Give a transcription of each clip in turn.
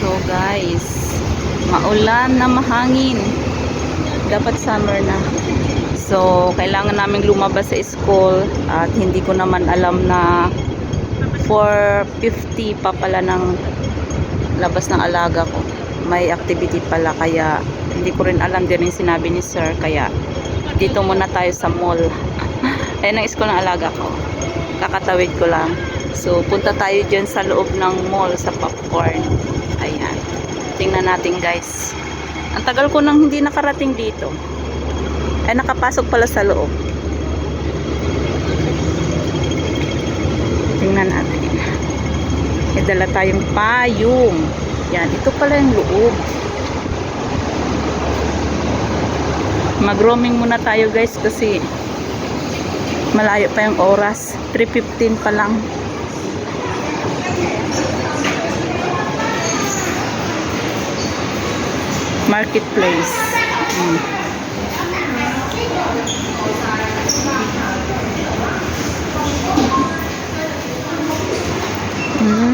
So guys, maulan na mahangin. Dapat summer na. So kailangan naming lumabas sa school at hindi ko naman alam na 4:50 pa pala ng labas ng alaga ko. May activity pala kaya hindi ko rin alam din yung sinabi ni sir, kaya dito muna tayo sa mall. Ayan ang school ng alaga ko. Kakatawid ko lang. So punta tayo dyan sa loob ng mall sa popcorn. Ayan. Tingnan natin guys. Ang tagal ko nang hindi nakarating dito. Ay nakapasok pala sa loob. Tingnan natin. May dala tayong payong. Yan, ito pala yung loob. Mag-roaming muna tayo guys kasi malayo pa yung oras. 3:15 pa lang. Marketplace.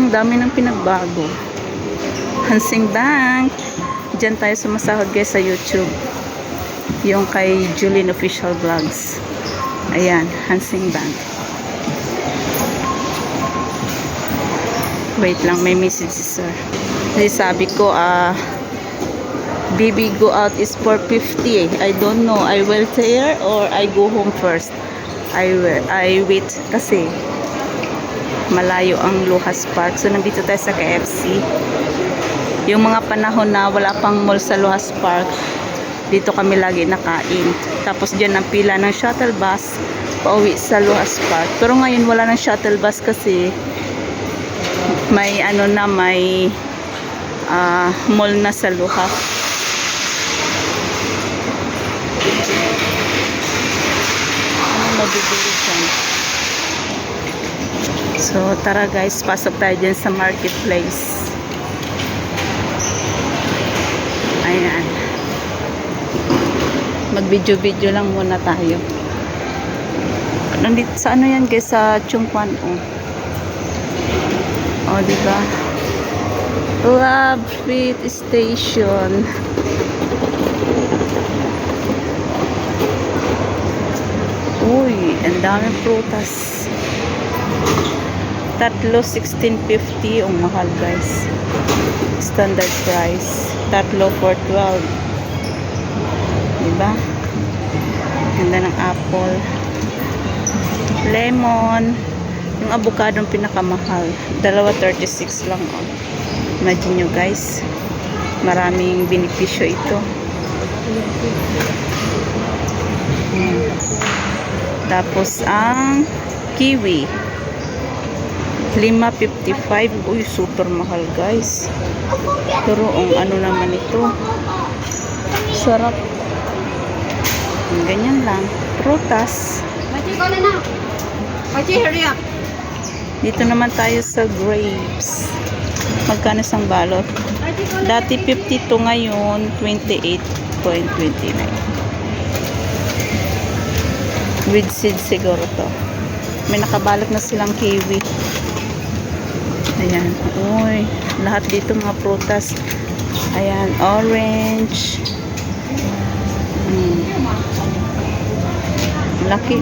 Dami ng pinagbago. Hansing Bank. Diyan tayo sumasahod guys sa YouTube. Yung kay Julin Official Vlogs. Ayan, Hansing Bank. Wait lang, may message si sir. Kasi sabi ko, baby go out is 4:50 eh. I don't know, I will there or I go home first. I wait kasi malayo ang Luhas Park. So nandito tayo sa KFC. Yung mga panahon na wala pang mall sa Luhas Park, dito kami lagi nakain. Tapos dyan ang pila ng shuttle bus pauwi sa Luhas Park. Pero ngayon wala ng shuttle bus kasi may may mall na sa Luhas. Mabibili dyan. So tara guys, pasok tayo dyan sa marketplace. Ayan, mag video lang muna tayo. Nandito sa yan guys, sa Chungkwan. Diba? Love Street Station. Uy, ang daming prutas. Tatlo 16.50. Ang mahal guys. Standard price. Tatlo for 12. Diba? Ganda ng apple. Lemon. Yung avocado ang pinakamahal. Dalawa 36 lang. Imagine nyo guys. Maraming benepisyo ito. Tapos ang kiwi 5.55. Uy, super mahal guys. Pero ang naman ito, sarap. Ganyan lang. Prutas. Dito naman tayo sa grapes. Magkano isang balot? Dati 52, ngayon 28.29. With seed siguro to. May nakabalot na silang kiwi. Ayan. Uy, lahat dito mga prutas. Ayan, orange. Laki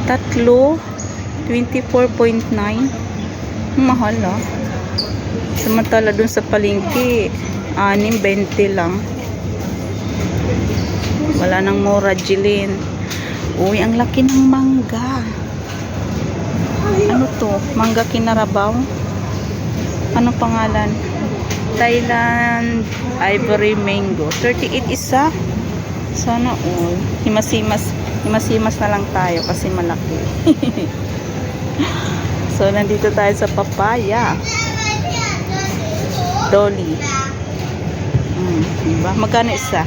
Tatlo 24.9. Mahal Samantala dun sa palengke 6.20 lang. Wala nang mura, Jilin. Uy, ang laki ng mangga. Ano to? Mangga Kinarabaw? Ano pangalan? Thailand Ivory Mango. 38 isa. Sana all. Himasimas na lang tayo kasi malaki. So, nandito tayo sa papaya. Dolly. Diba? Magkano isa?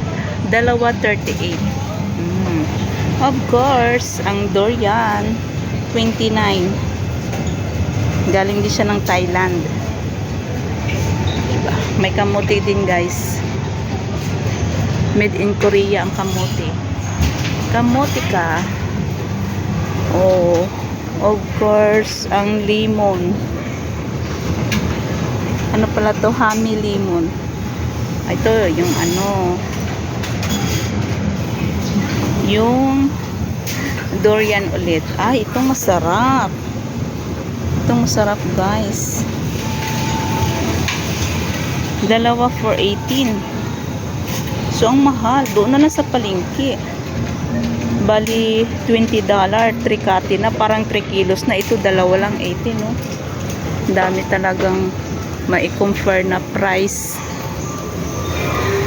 Dalawa 38. Of course, ang durian 29. Galing din siya ng Thailand. Diba? May kamote din guys. Made in Korea ang kamote. Kamote ka. Of course, ang lemon. Ano pala to? Hami lemon. Ito, yung ano, yung durian ulit. Ay, ito masarap. Ito masarap, guys. Dalawa for 18. So, ang mahal. Doon na lang sa palengke. Bali, $20. 3 kati na. Parang 3 kilos na. Ito, dalawa lang 18, no? Dami talagang mai-compare na price.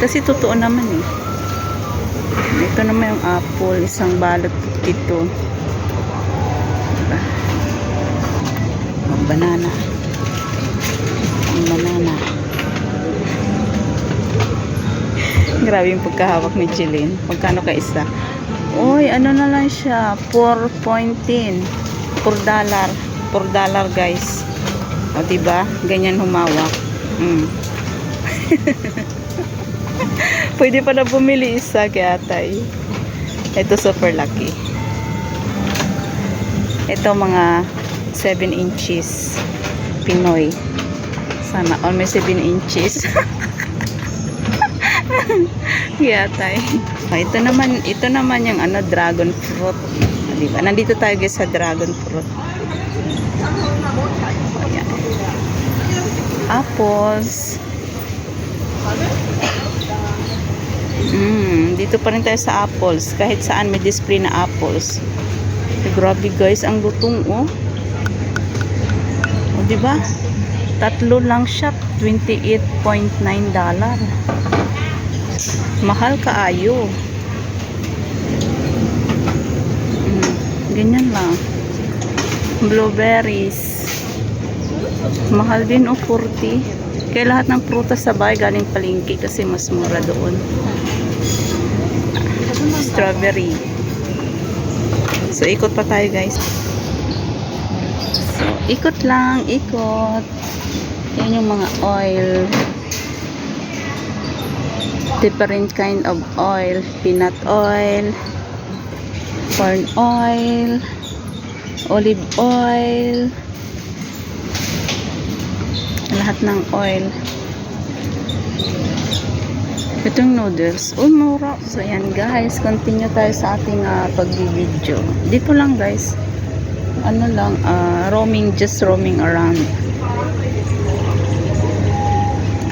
Kasi totoo naman eh. Ito naman yung apple. Isang balot ito. Diba? Ang banana. Ang banana. Grabe yung pagkahawak ni Jeline. Pagkano ka isa? Uy, ano na lang siya? 4.10. $4. $4 guys. O diba? Ganyan humawak. Pwede pa na bumili isa kaya tay. Ito super lucky. Ito mga 7 inches Pinoy. Sana all may 7 inches. Yeah, tay. So, ito naman yung ano, dragon fruit. Diba? Nandito tayo guys sa dragon fruit. Ayan. Apples. Dito pa rin tayo sa apples. Kahit saan may display na apples. Grabe guys, ang lutong oh. O diba? Tatlo lang siya, $28.9. Mahal kaayo. Ganyan lang. Blueberries. Mahal din o 40. Kaya lahat ng prutas sa bahay galing palengke kasi mas mura doon. Strawberry. So ikot pa tayo guys. So ikot lang, ikot. Yan yung mga oil. Different kind of oil. Peanut oil, corn oil, olive oil, lahat ng oil. Itong noodles, mura. So yan guys, continue tayo sa ating pag-video. Dito lang guys, ano lang, just roaming around.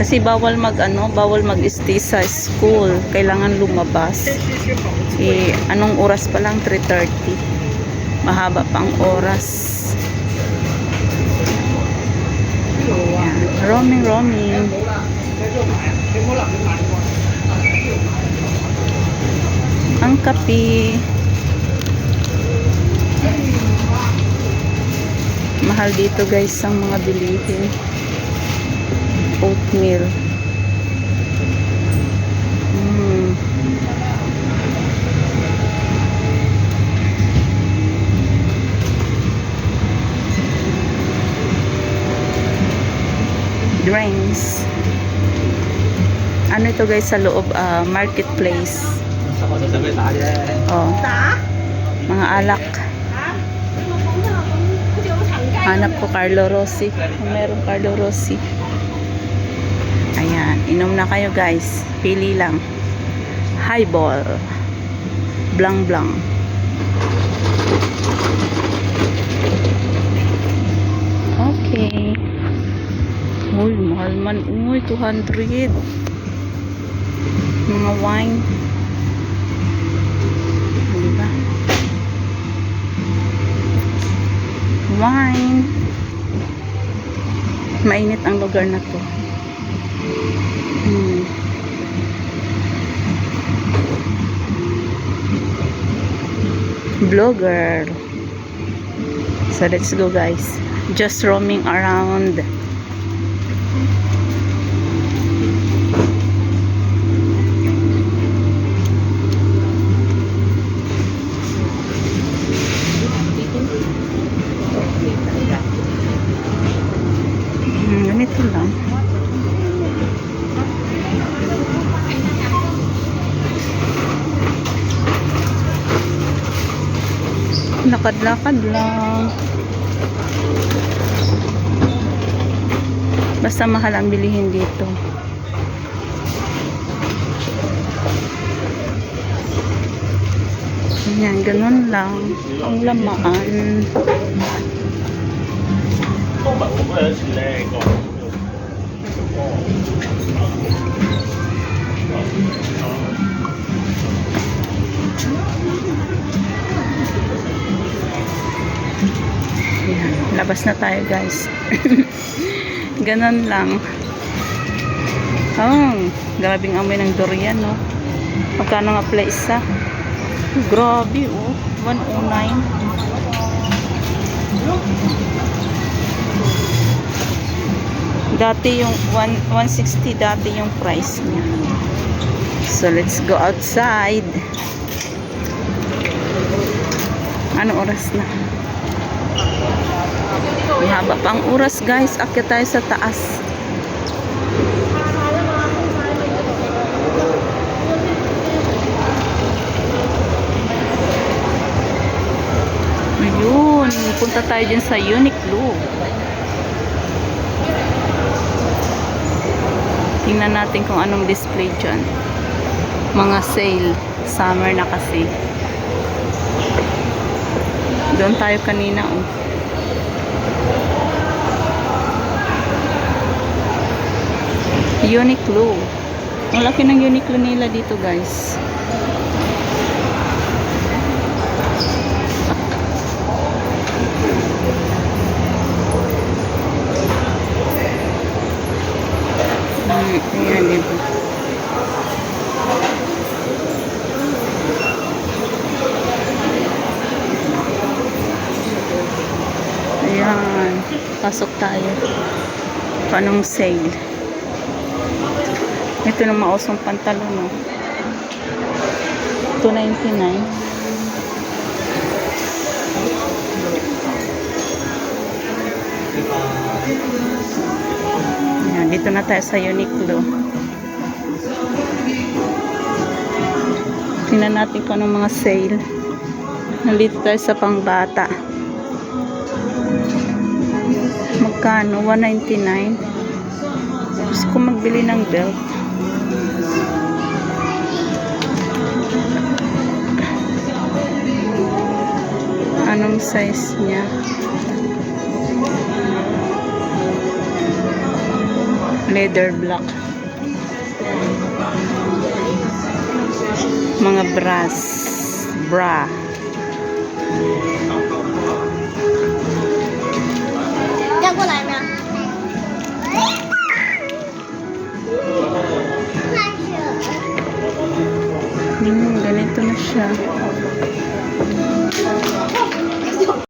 Kasi bawal mag-stay sa school. Kailangan lumabas. Anong oras pa lang? 3:30. Mahaba pang oras. Ayan. Roaming. Ang kape. Mahal dito guys ang mga bilihin. Oatmeal. Drinks. Ano ito guys sa loob? Marketplace. Oh. Mga alak. Hanap ko Carlo Rossi. Meron Carlo Rossi. Ayan, inom na kayo guys. Pili lang. Highball. Blang. Okay. Uy, mahal man. Uy, 200. Mga wine. Diba? Wine. Mainit ang lugar na to. Vlogger. So let's go guys. Just roaming around. Ganito lang. Lakad-lakad lang. Basta mahal ang bilihin dito. Ayan, ganun lang. Ang lamaan. Ayan, labas na tayo guys. Ganun lang. Oh, grabing amoy ng durian, no? Magkano nga pala isa? Grabe, oh. 109. Dati yung 160 dati yung price niya. So, let's go outside. Anong oras na? May haba pang oras, guys. Akyat tayo sa taas. Ayun. Punta tayo dyan sa Uniqlo. Tingnan natin kung anong display dyan. Mga sale. Summer na kasi. Doon tayo kanina, oh. Uniqlo. Ang laki ng Uniqlo nila dito, guys. Ayan, diba? Ayan. Pasok tayo. Panong sale. Ito ng mausong pantalon, no? $2.99. Ayan, dito na tayo sa Uniqlo. Tingnan natin kung anong mga sale. Nandito tayo sa pangbata. Magkano? $1.99. Gusto ko magbili ng belt. Anong size niya? Leather black. Mga bra. Ganito na siya.